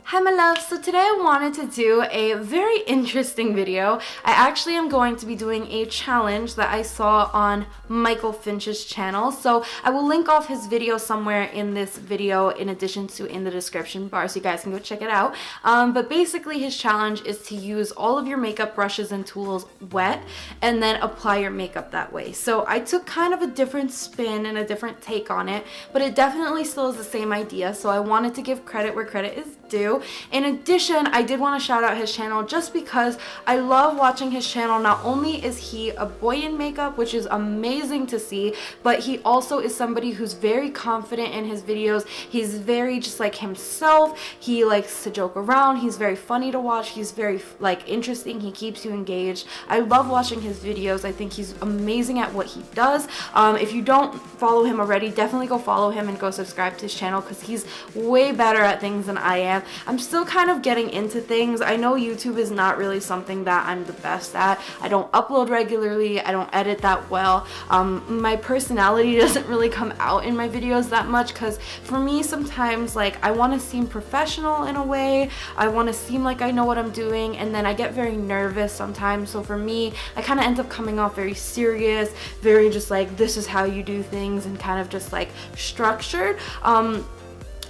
Hi my loves, so today I wanted to do a very interesting video. I actually am going to be doing a challenge that I saw on Michael Finch's channel. So I will link off his video somewhere in this video in addition to in the description bar so you guys can go check it out. But basically his challenge is to use all of your makeup brushes and tools wet and then apply your makeup that way. So I took kind of a different spin and a different take on it, but it definitely still is the same idea. So I wanted to give credit where credit is due. In addition, I did want to shout out his channel just because I love watching his channel. Not only is he a boy in makeup, which is amazing to see, but he also is somebody who's very confident in his videos. He's very just like himself. He likes to joke around. He's very funny to watch. He's very like interesting. He keeps you engaged. I love watching his videos. I think he's amazing at what he does. If you don't follow him already, definitely go follow him and go subscribe to his channel because he's way better at things than I am. I'm still kind of getting into things. I know YouTube is not really something that I'm the best at. I don't upload regularly. I don't edit that well. My personality doesn't really come out in my videos that much because for me sometimes like I want to seem professional in a way. I want to seem like I know what I'm doing, and then I get very nervous sometimes. So for me, I kind of end up coming off very serious, very just like this is how you do things and kind of just like structured.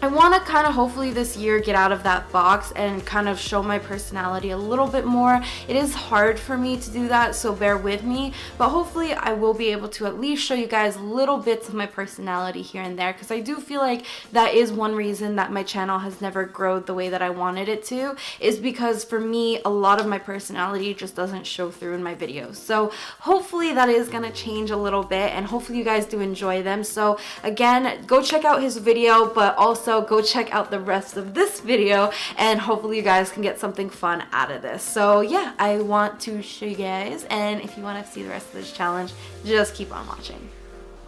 I want to kind of hopefully this year get out of that box and kind of show my personality a little bit more. It is hard for me to do that, so bear with me, but hopefully I will be able to at least show you guys little bits of my personality here and there, because I do feel like that is one reason that my channel has never grown the way that I wanted it to, is because for me a lot of my personality just doesn't show through in my videos. So hopefully that is going to change a little bit, and hopefully you guys do enjoy them. So again, go check out his video, but also go check out the rest of this video, and hopefully you guys can get something fun out of this. So yeah, I want to show you guys, and if you want to see the rest of this challenge, just keep on watching.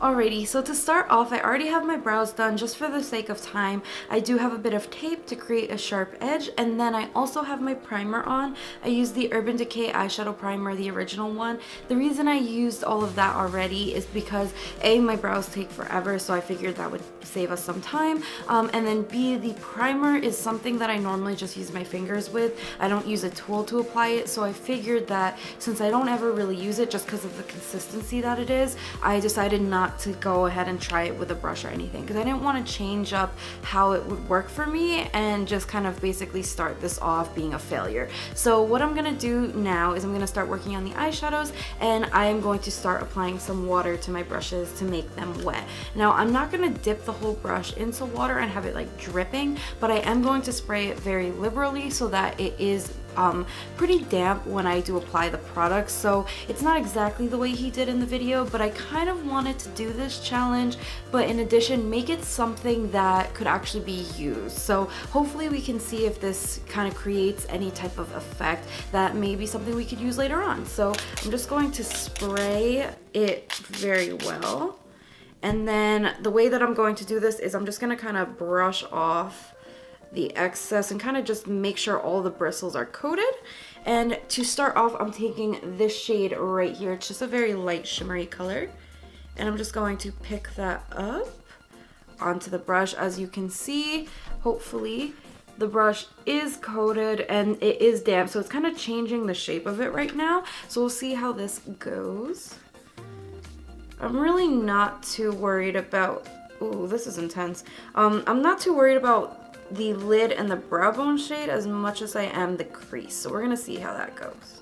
Alrighty, so to start off, I already have my brows done just for the sake of time. I do have a bit of tape to create a sharp edge, and then I also have my primer on. I used the Urban Decay eyeshadow primer, the original one. The reason I used all of that already is because A, my brows take forever, so I figured that would save us some time, and then B, the primer is something that I normally just use my fingers with. I don't use a tool to apply it, so I figured that since I don't ever really use it just because of the consistency that it is, I decided not to go ahead and try it with a brush or anything, because I didn't want to change up how it would work for me and just kind of basically start this off being a failure. So what I'm gonna do now is I'm gonna start working on the eyeshadows, and I am going to start applying some water to my brushes to make them wet. Now I'm not gonna dip the whole brush into water and have it like dripping, but I am going to spray it very liberally so that it is pretty damp when I do apply the product. So it's not exactly the way he did in the video, but I kind of wanted to do this challenge, but in addition make it something that could actually be used. So hopefully we can see if this kind of creates any type of effect that may be something we could use later on. So I'm just going to spray it very well, and then the way that I'm going to do this is I'm just going to kind of brush off the excess and kind of just make sure all the bristles are coated. And to start off, I'm taking this shade right here. It's just a very light shimmery color, and I'm just going to pick that up onto the brush. As you can see, hopefully the brush is coated and it is damp, so it's kind of changing the shape of it right now. So we'll see how this goes. I'm really not too worried about, ooh, this is intense. I'm not too worried about the lid and the brow bone shade as much as I am the crease. So we're gonna see how that goes.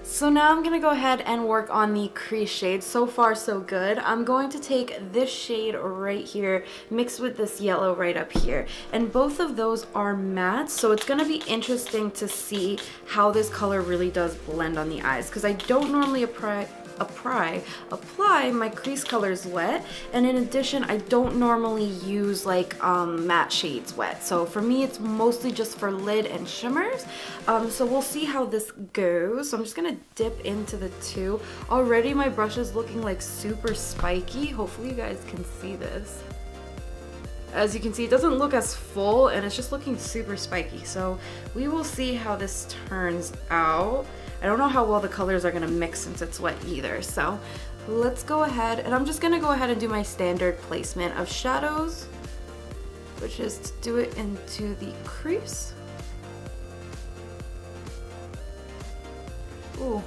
So now I'm gonna go ahead and work on the crease shade. So far so good. I'm going to take this shade right here mixed with this yellow right up here, and both of those are matte, so it's gonna be interesting to see how this color really does blend on the eyes, because I don't normally apply my crease colors wet, and in addition I don't normally use like matte shades wet. So for me it's mostly just for lid and shimmers. So we'll see how this goes. So I'm just gonna dip into the two. Already my brush is looking like super spiky. Hopefully you guys can see this. as you can see, it doesn't look as full and it's just looking super spiky. So we will see how this turns out. I don't know how well the colors are gonna mix since it's wet either. So let's go ahead, and I'm just gonna go ahead and do my standard placement of shadows, which is to do it into the crease. Ooh,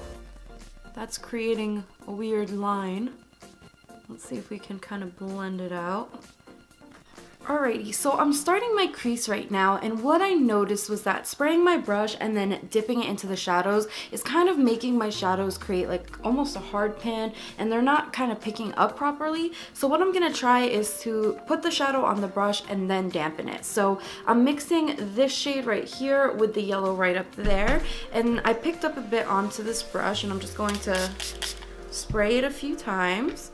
that's creating a weird line. Let's see if we can kind of blend it out. Alrighty, so I'm starting my crease right now, and what I noticed was that spraying my brush and then dipping it into the shadows is kind of making my shadows create like almost a hard pan, and they're not kind of picking up properly. So what I'm gonna try is to put the shadow on the brush and then dampen it. So I'm mixing this shade right here with the yellow right up there, and I picked up a bit onto this brush, and I'm just going to spray it a few times.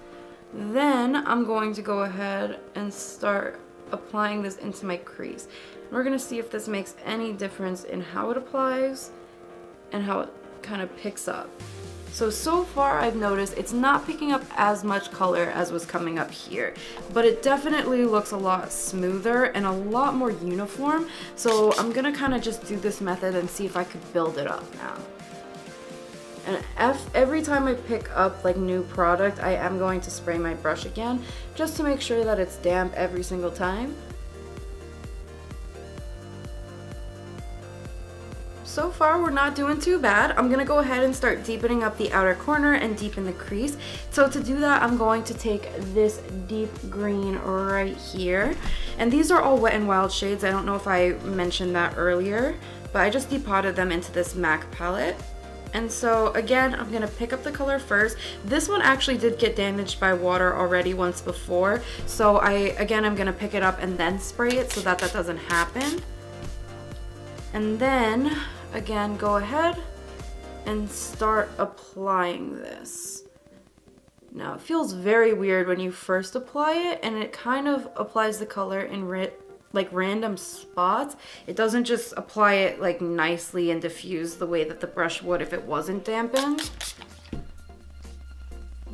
Then I'm going to go ahead and start applying this into my crease. We're gonna see if this makes any difference in how it applies and how it kind of picks up. So far I've noticed it's not picking up as much color as was coming up here, but it definitely looks a lot smoother and a lot more uniform. So I'm gonna kind of just do this method and see if I could build it up now. And every time I pick up like new product, I am going to spray my brush again just to make sure that it's damp every single time. So far we're not doing too bad. I'm gonna go ahead and start deepening up the outer corner and deepen the crease. So to do that, I'm going to take this deep green right here. And these are all Wet n Wild shades. I don't know if I mentioned that earlier, but I just depotted them into this MAC palette. And so again, I'm gonna pick up the color first. This one actually did get damaged by water already once before. So I'm gonna pick it up and then spray it so that that doesn't happen. And then again, go ahead and start applying this. Now it feels very weird when you first apply it, and it kind of applies the color in like random spots. It doesn't just apply it like nicely and diffuse the way that the brush would if it wasn't dampened.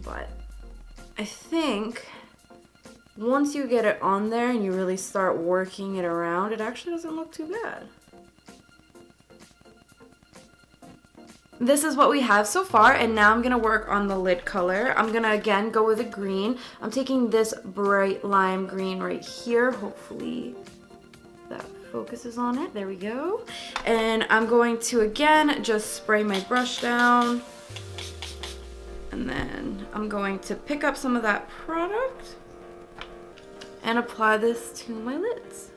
But I think once you get it on there and you really start working it around, it actually doesn't look too bad. This is what we have so far, and now I'm gonna work on the lid color. I'm gonna again go with a green. I'm taking this bright lime green right here. Hopefully that focuses on it. There we go. And I'm going to again just spray my brush down, and then I'm going to pick up some of that product and apply this to my lids.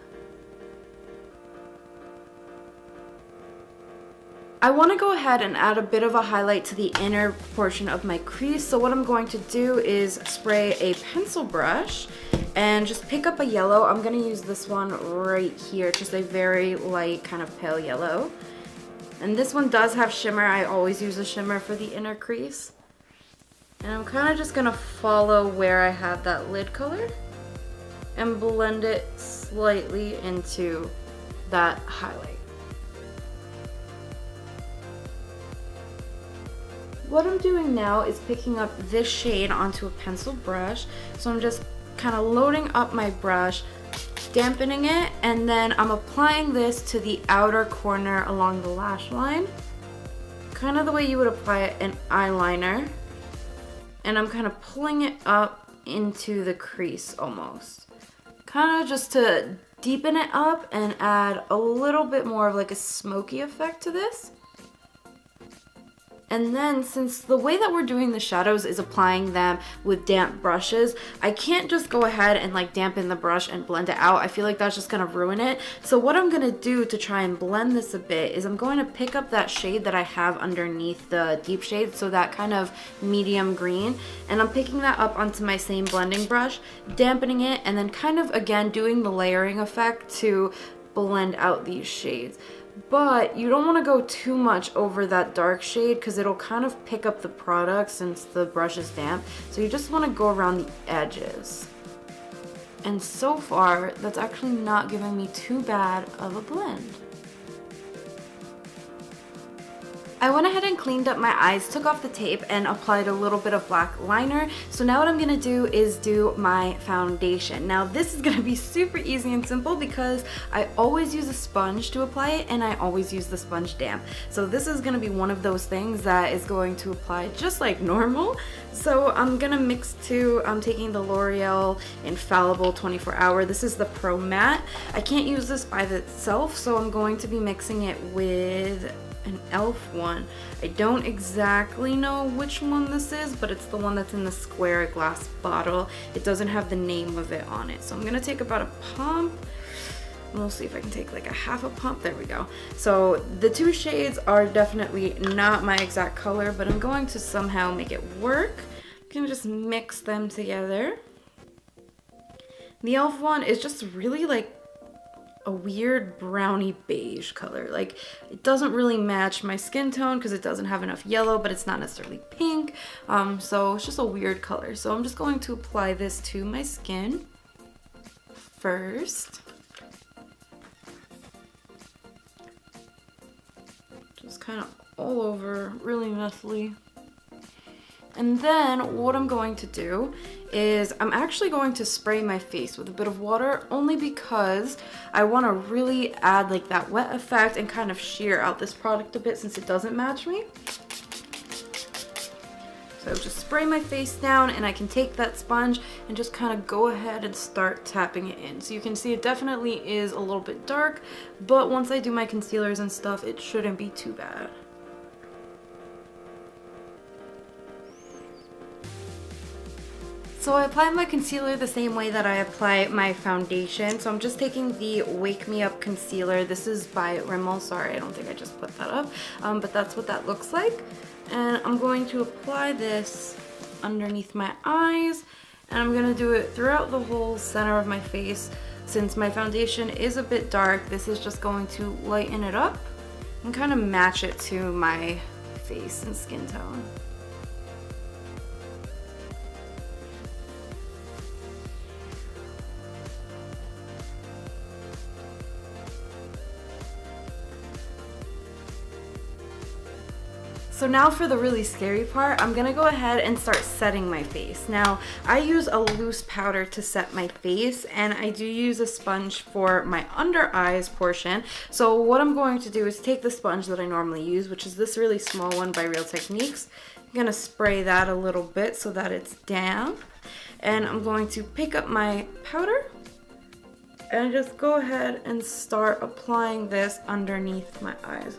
I want to go ahead and add a bit of a highlight to the inner portion of my crease. So what I'm going to do is spray a pencil brush and just pick up a yellow. I'm going to use this one right here, just a very light kind of pale yellow. And this one does have shimmer. I always use a shimmer for the inner crease. And I'm kind of just going to follow where I have that lid color and blend it slightly into that highlight. What I'm doing now is picking up this shade onto a pencil brush. So I'm just kind of loading up my brush, dampening it, and then I'm applying this to the outer corner along the lash line, kind of the way you would apply an eyeliner. And I'm kind of pulling it up into the crease almost, kind of just to deepen it up and add a little bit more of like a smoky effect to this. And then since the way that we're doing the shadows is applying them with damp brushes, I can't just go ahead and like dampen the brush and blend it out. I feel like that's just gonna ruin it. So what I'm gonna do to try and blend this a bit is I'm going to pick up that shade that I have underneath the deep shade, so that kind of medium green, and I'm picking that up onto my same blending brush, dampening it, and then kind of again doing the layering effect to blend out these shades. But you don't want to go too much over that dark shade because it'll kind of pick up the product since the brush is damp. So you just want to go around the edges. And so far, that's actually not giving me too bad of a blend. I went ahead and cleaned up my eyes, took off the tape, and applied a little bit of black liner. So now what I'm gonna do is do my foundation. Now this is gonna be super easy and simple because I always use a sponge to apply it, and I always use the sponge damp. So this is gonna be one of those things that is going to apply just like normal. So I'm gonna mix two. I'm taking the L'Oreal Infallible 24 Hour. This is the Pro Matte. I can't use this by itself, so I'm going to be mixing it with an e.l.f. one. I don't exactly know which one this is, but it's the one that's in the square glass bottle. It doesn't have the name of it on it. So I'm gonna take about a pump. And we'll see if I can take like a half a pump. There we go. So the two shades are definitely not my exact color, but I'm going to somehow make it work. I'm gonna just mix them together. The e.l.f. one is just really like a weird browny beige color. Like, it doesn't really match my skin tone because it doesn't have enough yellow, but it's not necessarily pink. So it's just a weird color. So I'm just going to apply this to my skin first. Just kind of all over, really messily. And then what I'm going to do is I'm actually going to spray my face with a bit of water, only because I want to really add like that wet effect and kind of sheer out this product a bit since it doesn't match me. So just spray my face down, and I can take that sponge and just kind of go ahead and start tapping it in. So you can see it definitely is a little bit dark, but once I do my concealers and stuff, it shouldn't be too bad. So I apply my concealer the same way that I apply my foundation. So I'm just taking the Wake Me Up concealer. This is by Rimmel. Sorry, I don't think I just put that up. But that's what that looks like. And I'm going to apply this underneath my eyes. And I'm going to do it throughout the whole center of my face. Since my foundation is a bit dark, this is just going to lighten it up and kind of match it to my face and skin tone. So now for the really scary part, I'm gonna go ahead and start setting my face. Now, I use a loose powder to set my face, and I do use a sponge for my under eyes portion. So what I'm going to do is take the sponge that I normally use, which is this really small one by Real Techniques. I'm gonna spray that a little bit so that it's damp. And I'm going to pick up my powder and just go ahead and start applying this underneath my eyes.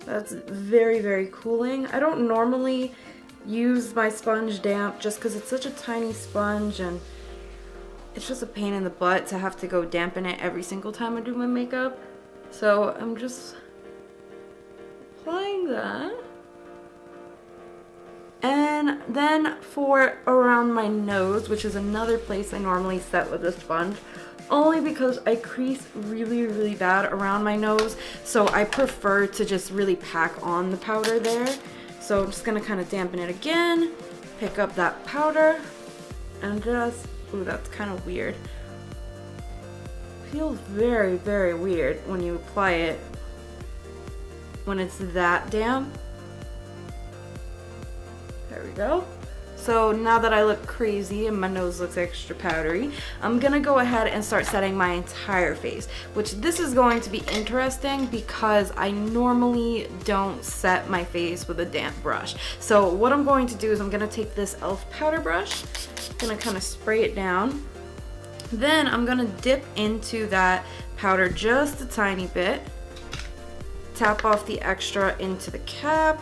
That's very, very cooling. I don't normally use my sponge damp just because it's such a tiny sponge and it's just a pain in the butt to have to go dampen it every single time I do my makeup. So I'm just applying that. And then for around my nose, which is another place I normally set with a sponge, only because I crease really, really bad around my nose. So I prefer to just really pack on the powder there. So I'm just gonna kind of dampen it again, pick up that powder, and just, ooh, that's kind of weird. Feels very, very weird when you apply it when it's that damp. There we go. So now that I look crazy and my nose looks extra powdery, I'm gonna go ahead and start setting my entire face, which this is going to be interesting because I normally don't set my face with a damp brush. So what I'm going to do is I'm gonna take this e.l.f. powder brush, gonna kind of spray it down. Then I'm gonna dip into that powder just a tiny bit, tap off the extra into the cap,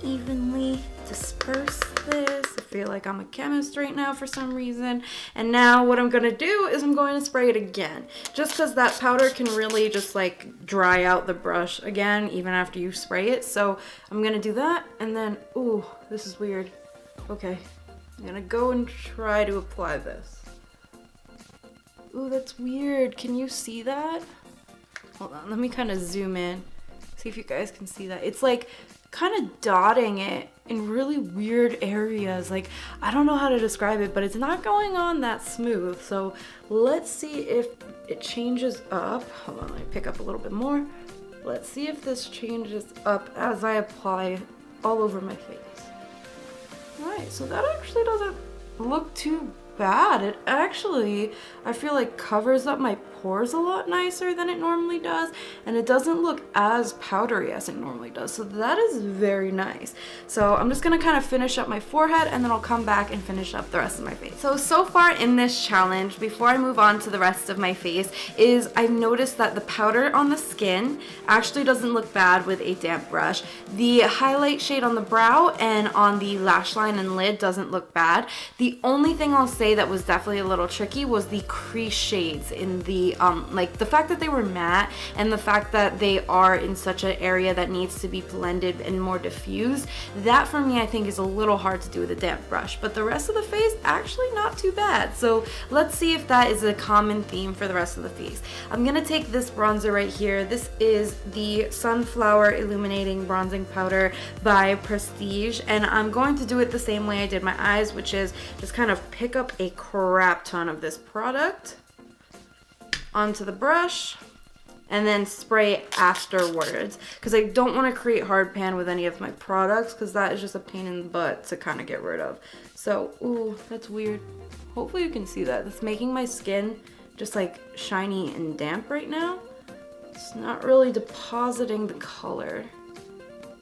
evenly disperse this. I feel like I'm a chemist right now for some reason. And now what I'm gonna do is I'm going to spray it again, just because that powder can really just like dry out the brush again even after you spray it. So I'm gonna do that, and then, ooh, this is weird. Okay, I'm gonna go and try to apply this. Ooh, that's weird. Can you see that? Hold on, let me kind of zoom in, see if you guys can see that. It's like kind of dotting it in really weird areas. Like, I don't know how to describe it, but it's not going on that smooth. So let's see if it changes up. Hold on, let me pick up a little bit more. Let's see if this changes up as I apply all over my face. Alright, so that actually doesn't look too bad. It actually, I feel like, covers up my pores a lot nicer than it normally does, and it doesn't look as powdery as it normally does, so that is very nice. So I'm just gonna kind of finish up my forehead, and then I'll come back and finish up the rest of my face. So far in this challenge, before I move on to the rest of my face, is I've noticed that the powder on the skin actually doesn't look bad with a damp brush. The highlight shade on the brow and on the lash line and lid doesn't look bad. The only thing I'll say that was definitely a little tricky was the crease shades in the like the fact that they were matte and the fact that they are in such an area that needs to be blended and more diffused. That for me I think is a little hard to do with a damp brush, but the rest of the face actually not too bad. So let's see if that is a common theme for the rest of the face. I'm gonna take this bronzer right here. This is the Sunflower Illuminating Bronzing Powder by Prestige, and I'm going to do it the same way I did my eyes, which is just kind of pick up a crap ton of this product onto the brush and then spray afterwards, because I don't want to create hard pan with any of my products, because that is just a pain in the butt to kind of get rid of. So, ooh, that's weird. Hopefully you can see that. It's making my skin just like shiny and damp right now. It's not really depositing the color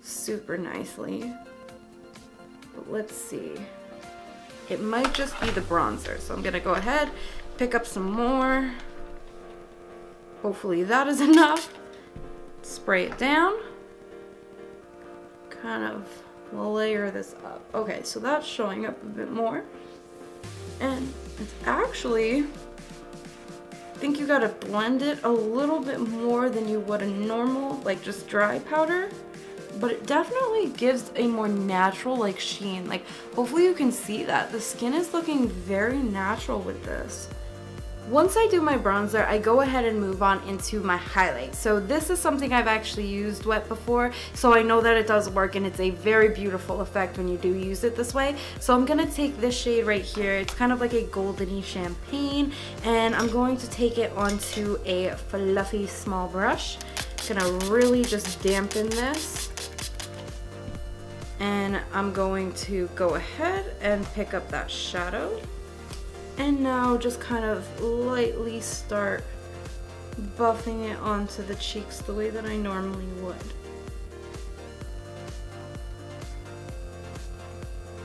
super nicely. But let's see. It might just be the bronzer, so I'm gonna go ahead, pick up some more. Hopefully that is enough. Spray it down. Kind of layer this up. Okay, so that's showing up a bit more. And it's actually, I think you gotta blend it a little bit more than you would a normal, like just dry powder. But it definitely gives a more natural like sheen. Like, hopefully you can see that. The skin is looking very natural with this. Once I do my bronzer, I go ahead and move on into my highlight. So this is something I've actually used wet before, so I know that it does work, and it's a very beautiful effect when you do use it this way. So I'm gonna take this shade right here. It's kind of like a goldeny champagne, and I'm going to take it onto a fluffy small brush. Gonna really just dampen this. And I'm going to go ahead and pick up that shadow. And now just kind of lightly start buffing it onto the cheeks the way that I normally would.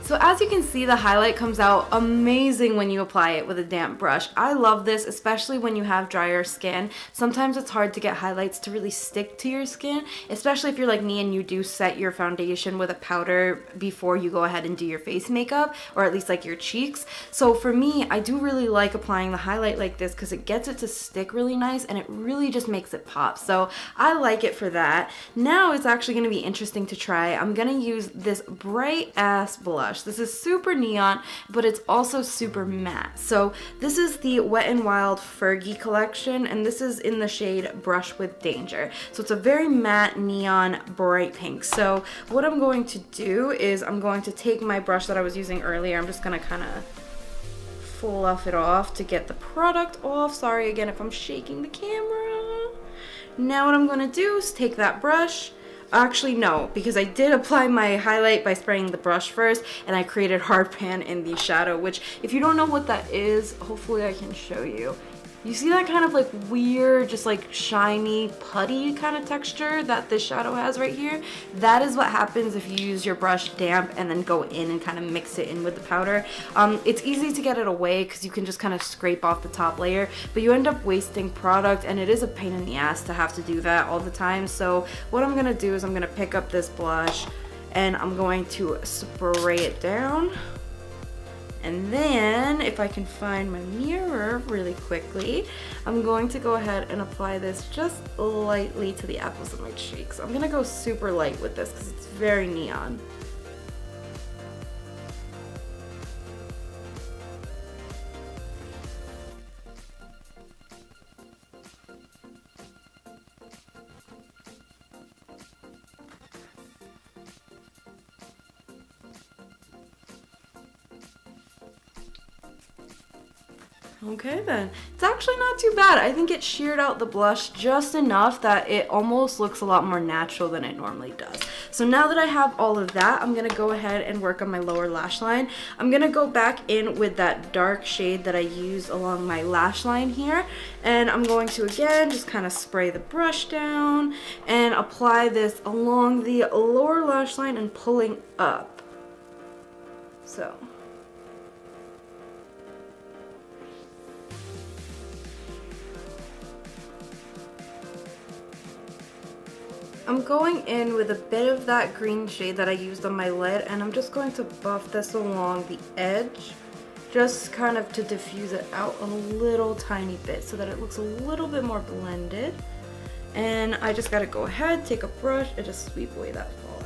So as you can see, the highlight comes out amazing when you apply it with a damp brush. I love this, especially when you have drier skin. Sometimes it's hard to get highlights to really stick to your skin, especially if you're like me and you do set your foundation with a powder before you go ahead and do your face makeup, or at least like your cheeks. So for me, I do really like applying the highlight like this because it gets it to stick really nice and it really just makes it pop. So I like it for that. Now it's actually going to be interesting to try. I'm going to use this bright ass blush. This is super neon, but it's also super matte. So this is the Wet n Wild Fergie collection, and this is in the shade Brush with Danger. So it's a very matte neon bright pink. So what I'm going to do is I'm going to take my brush that I was using earlier. I'm just going to kind of fluff it off to get the product off. Sorry again if I'm shaking the camera. Now what I'm going to do is take that brush. Actually, no, because I did apply my highlight by spraying the brush first, and I created hard pan in the shadow, which if you don't know what that is, hopefully I can show you. You see that kind of like weird, just like shiny, putty kind of texture that this shadow has right here? That is what happens if you use your brush damp and then go in and kind of mix it in with the powder. It's easy to get it away because you can just kind of scrape off the top layer, but you end up wasting product, and it is a pain in the ass to have to do that all the time. So what I'm gonna do is I'm gonna pick up this blush and I'm going to spray it down. And then, if I can find my mirror really quickly, I'm going to go ahead and apply this just lightly to the apples of my cheeks. I'm gonna go super light with this because it's very neon. Okay then, it's actually not too bad. I think it sheared out the blush just enough that it almost looks a lot more natural than it normally does. So now that I have all of that, I'm gonna go ahead and work on my lower lash line. I'm gonna go back in with that dark shade that I used along my lash line here, and I'm going to again just kind of spray the brush down and apply this along the lower lash line and pulling up. So. I'm going in with a bit of that green shade that I used on my lid, and I'm just going to buff this along the edge, just kind of to diffuse it out a little tiny bit so that it looks a little bit more blended. And I just gotta go ahead, take a brush, and just sweep away that fallout.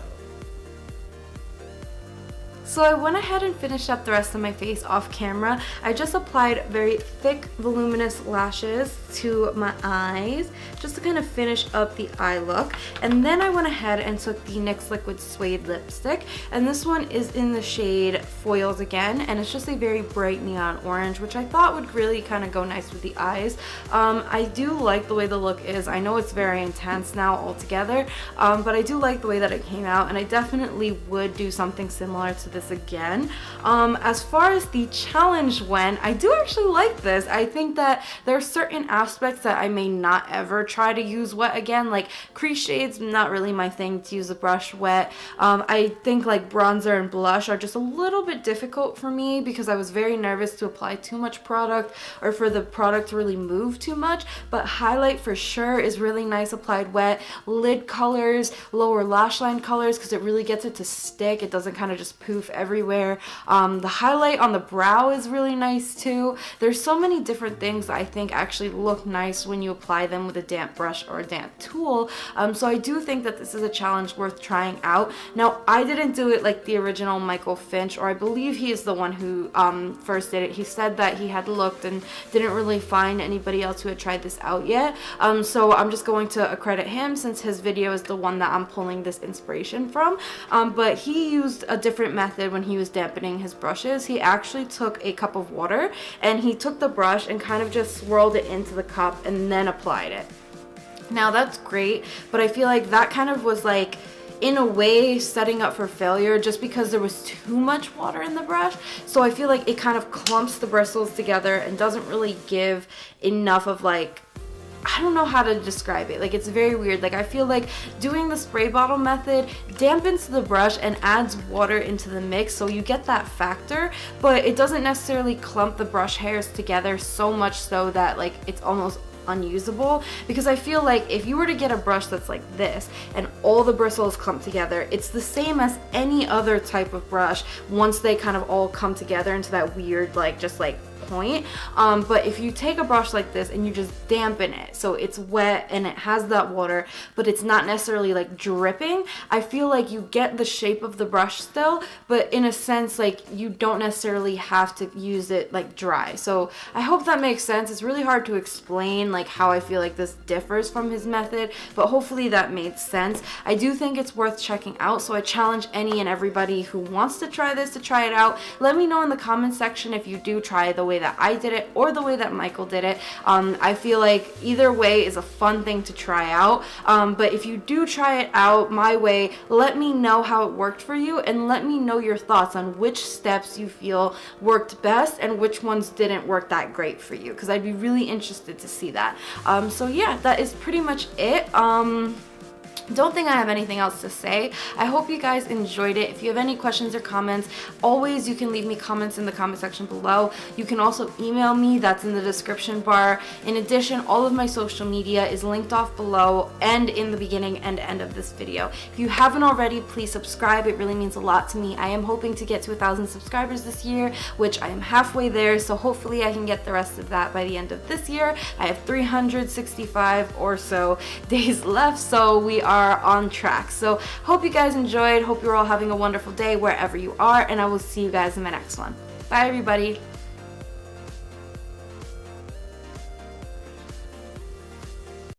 So I went ahead and finished up the rest of my face off camera. I just applied very thick, voluminous lashes to my eyes just to kind of finish up the eye look. And then I went ahead and took the NYX Liquid Suede lipstick. And this one is in the shade Foils again. And it's just a very bright neon orange, which I thought would really kind of go nice with the eyes. I do like the way the look is. I know it's very intense now altogether, but I do like the way that it came out. And I definitely would do something similar to this again. As far as the challenge went, I do actually like this. I think that there are certain aspects that I may not ever try to use wet again, like crease shades, not really my thing to use a brush wet. I think like bronzer and blush are just a little bit difficult for me because I was very nervous to apply too much product or for the product to really move too much, but highlight for sure is really nice applied wet. Lid colors, lower lash line colors, because it really gets it to stick. It doesn't kind of just poof everywhere. The highlight on the brow is really nice too. There's so many different things that I think actually look nice when you apply them with a damp brush or a damp tool. So I do think that this is a challenge worth trying out. Now, I didn't do it like the original Michael Finch, or I believe he is the one who first did it. He said that he had looked and didn't really find anybody else who had tried this out yet. So I'm just going to accredit him since his video is the one that I'm pulling this inspiration from. But he used a different method when he was dampening his brushes. He actually took a cup of water and he took the brush and kind of just swirled it into the cup and then applied it. Now that's great, but I feel like that kind of was like in a way setting up for failure just because there was too much water in the brush. So I feel like it kind of clumps the bristles together and doesn't really give enough of like, I don't know how to describe it. Like, it's very weird. Like, I feel like doing the spray bottle method dampens the brush and adds water into the mix, so you get that factor, but it doesn't necessarily clump the brush hairs together so much so that like it's almost unusable. Because I feel like if you were to get a brush that's like this and all the bristles clump together, it's the same as any other type of brush once they kind of all come together into that weird like just like point. But if you take a brush like this and you just dampen it so it's wet and it has that water but it's not necessarily like dripping, I feel like you get the shape of the brush still, but in a sense like you don't necessarily have to use it like dry. So I hope that makes sense. It's really hard to explain like how I feel like this differs from his method, but hopefully that made sense. I do think it's worth checking out, so I challenge any and everybody who wants to try this to try it out. Let me know in the comment section if you do try the way that I did it or the way that Michael did it. I feel like either way is a fun thing to try out, but if you do try it out my way, let me know how it worked for you and let me know your thoughts on which steps you feel worked best and which ones didn't work that great for you, because I'd be really interested to see that. So yeah, that is pretty much it. Don't think I have anything else to say. I hope you guys enjoyed it. If you have any questions or comments, always you can leave me comments in the comment section below. You can also email me, that's in the description bar. In addition, all of my social media is linked off below and in the beginning and end of this video. If you haven't already, please subscribe. It really means a lot to me. I am hoping to get to 1,000 subscribers this year, which I am halfway there, so hopefully I can get the rest of that by the end of this year. I have 365 or so days left, so we are on track. So hope you guys enjoyed. Hope you're all having a wonderful day wherever you are, and I will see you guys in my next one. Bye everybody.